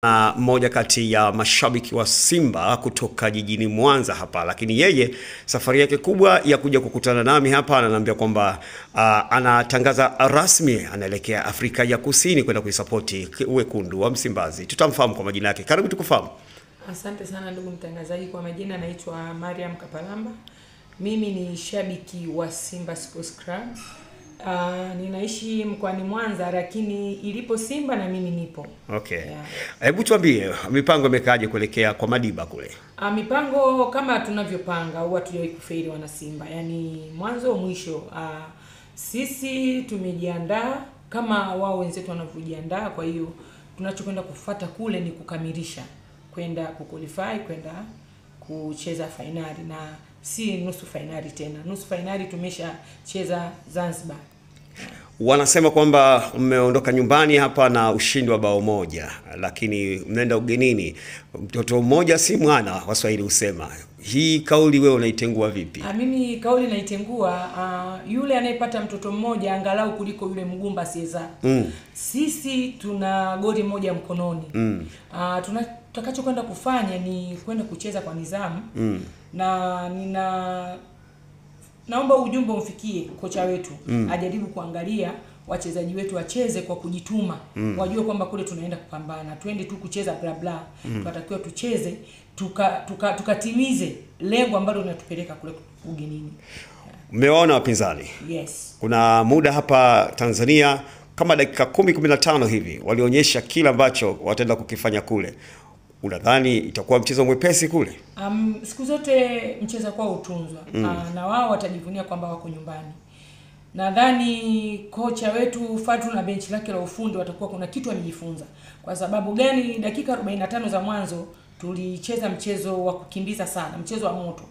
Na mmoja kati ya mashabiki wa Simba kutoka jijini Mwanza hapa, lakini yeye safari yake kubwa ya kuja kukutana nami hapa ananiambia kwamba anatangaza rasmi anaelekea Afrika ya Kusini kwenda kuisapoti wekundu wa Msimbazi. Tutamfahamu kwa majina yake. Karibu tukufahamu. Asante sana ndugu mtangazaji. Kwa majina naitwa Mariam Kapalamba. Mimi ni shabiki wa Simba Sports Club. Ninaishi mkoani Mwanza, lakini ilipo Simba na mimi nipo. Okay. Hebu tuambie mipango imekaaje kuelekea kwa Madiba kule? Mipango kama tunavyopanga huwa tuliwahi kufeli wana Simba. Yaani mwanzo mwisho. Sisi tumejiandaa kama wao wenzetu wanavyojiandaa, kwa hiyo tunachokwenda kufuata kule ni kukamilisha, kwenda kuqualify, kwenda kucheza finali, na si nusu finali tena. Nusu finali tumeshacheza Zanzibar. Wanasema kwamba mmeondoka nyumbani hapa na ushindi wa bao moja, lakini mnaenda ugenini. Mtoto mmoja si mwana, Waswahili husema. Hii kauli wewe unaitengua vipi? Mimi kauli naitengua, yule anayepata mtoto mmoja angalau kuliko yule mgumba sieza. Sisi tuna goli moja mkononi. Tutakacho kwenda kufanya ni kwenda kucheza kwa nidhamu. Na naomba ujumbe umfikie kocha wetu. Ajaribu kuangalia wachezaji wetu wacheze kwa kujituma. Wajue kwamba kule tunaenda kupambana. Twende tu kucheza bla bla. Tunatakiwa tucheze tukatimize lengo ambalo linatupeleka kule ugenini. Mmeona wapinzani? Yes. Kuna muda hapa Tanzania kama dakika 10-15 hivi walionyesha kila ambacho wataenda kukifanya kule. Unadhani itakuwa mchezo mwepesi kule? Siku zote mchezo kwao utunzwa. Na wao watajivunia kwamba wako nyumbani. Nadhani kocha wetu Fadru na benchi lake la ufundi watakuwa kuna kitu wamejifunza. Kwa sababu gani? Dakika 45 za mwanzo tulicheza mchezo wa kukimbiza sana, mchezo wa moto.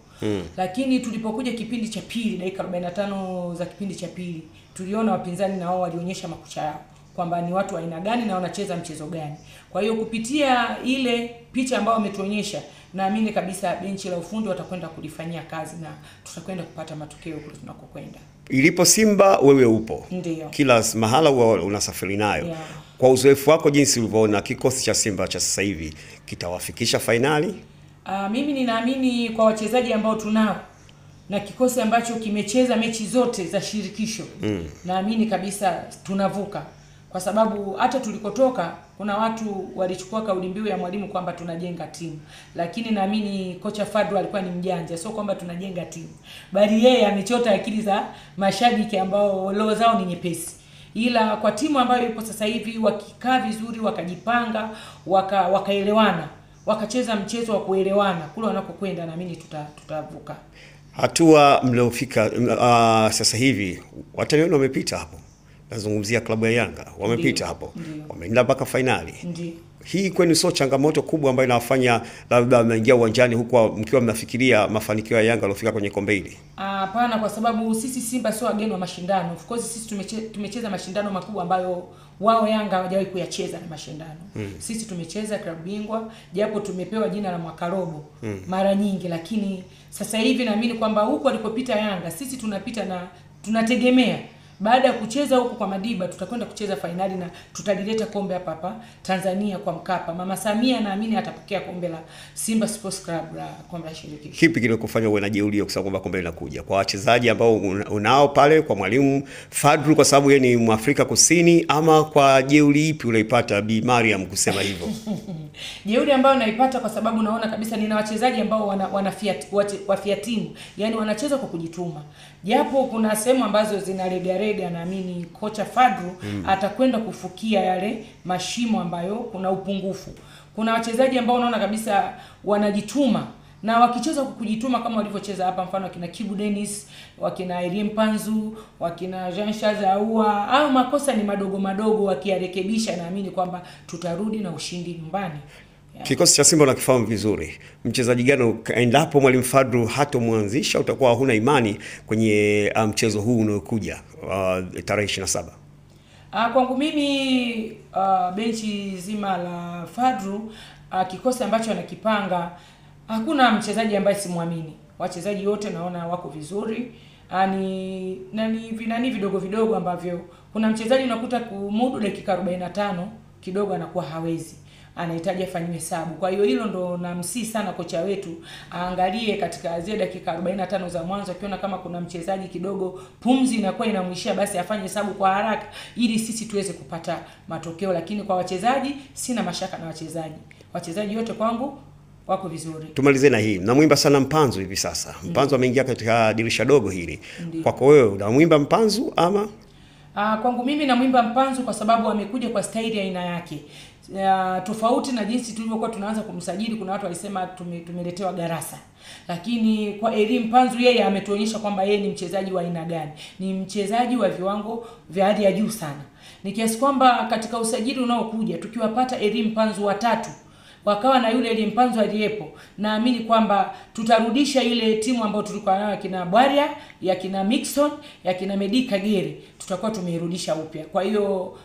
Lakini tulipokuja kipindi cha pili, dakika 45 za kipindi cha pili, tuliona wapinzani na wao walionyesha makucha yao kwamba ni watu wa aina gani na wanacheza mchezo gani. Kwa hiyo kupitia ile picha ambayo wametuonyesha, naamini kabisa benchi la ufundi watakwenda kulifanyia kazi na tutakwenda kupata matokeo kule tunakokwenda. Ilipo Simba wewe upo. Ndiyo. Kila mahala unasafiri nayo. Yeah. Kwa uzoefu wako jinsi ulivyoona kikosi cha Simba cha sasa hivi kitawafikisha finali? Mimi ninaamini kwa wachezaji ambao tunao na kikosi ambacho kimecheza mechi zote za shirikisho, naamini kabisa tunavuka. Kwa sababu hata tulikotoka kuna watu walichukua kauli mbiu ya mwalimu kwamba tunajenga timu, lakini naamini kocha Fadru alikuwa ni mjanja, sio kwamba tunajenga timu, bali yeye amechota akili za mashabiki ambao roho zao ni nyepesi. Ila kwa timu ambayo ipo sasa hivi, wakikaa vizuri, wakajipanga, wakaelewana, wakacheza mchezo wa kuelewana kule wanakokwenda, naamini tutavuka. Hatua mliofika sasa hivi wataniona wamepita hapo. Nazungumzia klabu ya Yanga, wamepita hapo. Wameenda mpaka finali. Hii kwenu sio changamoto kubwa ambayo inawafanya labda mnaingia uwanjani huko mkiwa mnafikiria mafanikio ya Yanga alofika kwenye kombe hili? Hapana, kwa sababu sisi Simba sio wageni wa mashindano. Of course sisi tumecheza mashindano makubwa ambayo wao Yanga hawajawahi kuyacheza na mashindano. Sisi tumecheza klabu bingwa, japo tumepewa jina la mwaka robo mara nyingi, lakini sasa hivi naamini kwamba huko alipopita Yanga sisi tunapita, na tunategemea baada ya kucheza huko kwa Madiba tutakwenda kucheza finali na tutalileta kombe hapa Tanzania kwa Mkapa. Mama Samia naamini atapokea kombe la Simba Sports Club la kombe la shirikisho. Kipi kinakufanya uwe na jeuri kusema kwamba kombe linakuja? Kwa wachezaji ambao unao pale, kwa mwalimu Fadru kwa sababu yeye ni Mwafrika Kusini, ama kwa jeuri ipi unaipata Bi Mariam kusema hivyo? Jeuri ambayo naipata kwa sababu naona kabisa nina wachezaji ambao wafia timu, yani wanacheza kwa kujituma. Japo kuna sehemu ambazo zinalega, naamini kocha Fadru atakwenda kufukia yale mashimo ambayo kuna upungufu. Kuna wachezaji ambao unaona kabisa wanajituma, na wakicheza kwa kujituma kama walivyocheza hapa, mfano wakina Kibu Dennis, wakina Elie Panzu, wakina Jean Charles Ahoua, au makosa ni madogo madogo wakiyarekebisha, naamini kwamba tutarudi na ushindi nyumbani. Kikosi cha Simba unakifahamu vizuri. Mchezaji gani endapo mwalimu Fadru hatomwanzisha utakuwa huna imani kwenye mchezo huu unaokuja tarehe 27? Kwangu mimi benchi zima la Fadru, kikosi ambacho anakipanga, hakuna mchezaji ambaye simwamini. Wachezaji wote naona wako vizuri. Ni vidogo vidogo ambavyo kuna mchezaji unakuta kumudu dakika 45 kidogo anakuwa hawezi. anahitaji afanywe hesabu. Kwa hiyo hilo ndo namsihi sana kocha wetu aangalie katika zile dakika 45 za mwanzo, akiona kama kuna mchezaji kidogo pumzi inakuwa inamwishia, basi afanye hesabu kwa haraka ili sisi tuweze kupata matokeo. Lakini kwa wachezaji sina mashaka na wachezaji wote kwangu wako vizuri. Tumalize na hii. Namwimba sana Mpanzu hivi sasa. Mpanzu ameingia katika dirisha dogo hili. Kwako wewe unamwimba Mpanzu ama? Kwangu mimi namwimba Mpanzu kwa sababu amekuja kwa staili ya aina yake. Tofauti na jinsi tulivyokuwa tunaanza kumsajili, kuna watu walisema tumeletewa darasa. Lakini kwa Elie Mpanzu yeye ametuonyesha kwamba yeye ni mchezaji wa aina gani. Ni mchezaji wa viwango vya hali ya juu sana. Ni kiasi kwamba katika usajili unaokuja tukiwapata Elie Mpanzu watatu wakawa na yule Elie Mpanzu aliyepo, naamini kwamba tutarudisha ile timu ambayo tulikuwa nayo kina Bwaria, ya kina Mixon, ya kina Medi Kagere, tutakuwa tumeirudisha upya. Kwa hiyo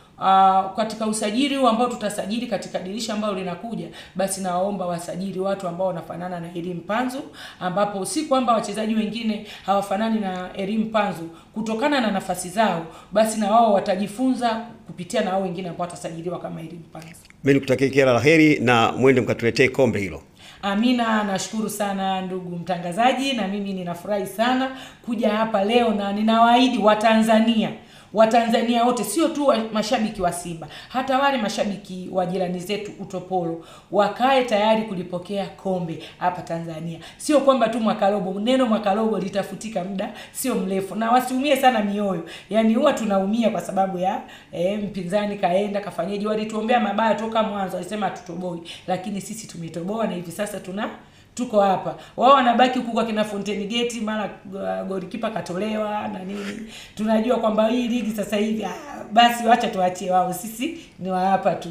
katika usajili ambao tutasajili katika dirisha ambalo linakuja, basi naomba wasajili watu ambao wanafanana na Elie Mpanzu, ambapo si kwamba wachezaji wengine hawafanani na Elie Mpanzu kutokana na nafasi zao, basi na wao watajifunza kupitia na wao wengine ambao watasajiliwa kama Elie Mpanzu. Mimi nikutakia kila laheri na mwende mkatuletee kombe hilo. Amina, nashukuru sana ndugu mtangazaji, na mimi ninafurahi sana kuja hapa leo, na ninawaahidi Watanzania wote, sio tu mashabiki wa Simba, hata wale mashabiki wa jirani zetu Utopolo, wakae tayari kulipokea kombe hapa Tanzania. Sio kwamba tu mwakalobo, neno mwakalobo litafutika muda sio mrefu, na wasiumie sana mioyo. Yaani huwa tunaumia kwa sababu ya mpinzani kaenda kafanyaje, walituombea mabaya toka mwanzo, walisema tutoboi, lakini sisi tumetoboa na hivi sasa tuko hapa. Wao wanabaki huko kwa kina Fountain Gate, mara goalkeeper katolewa na nini. Tunajua kwamba hii ligi sasa hivi basi wacha tuachie wao, sisi ni wa hapa tu.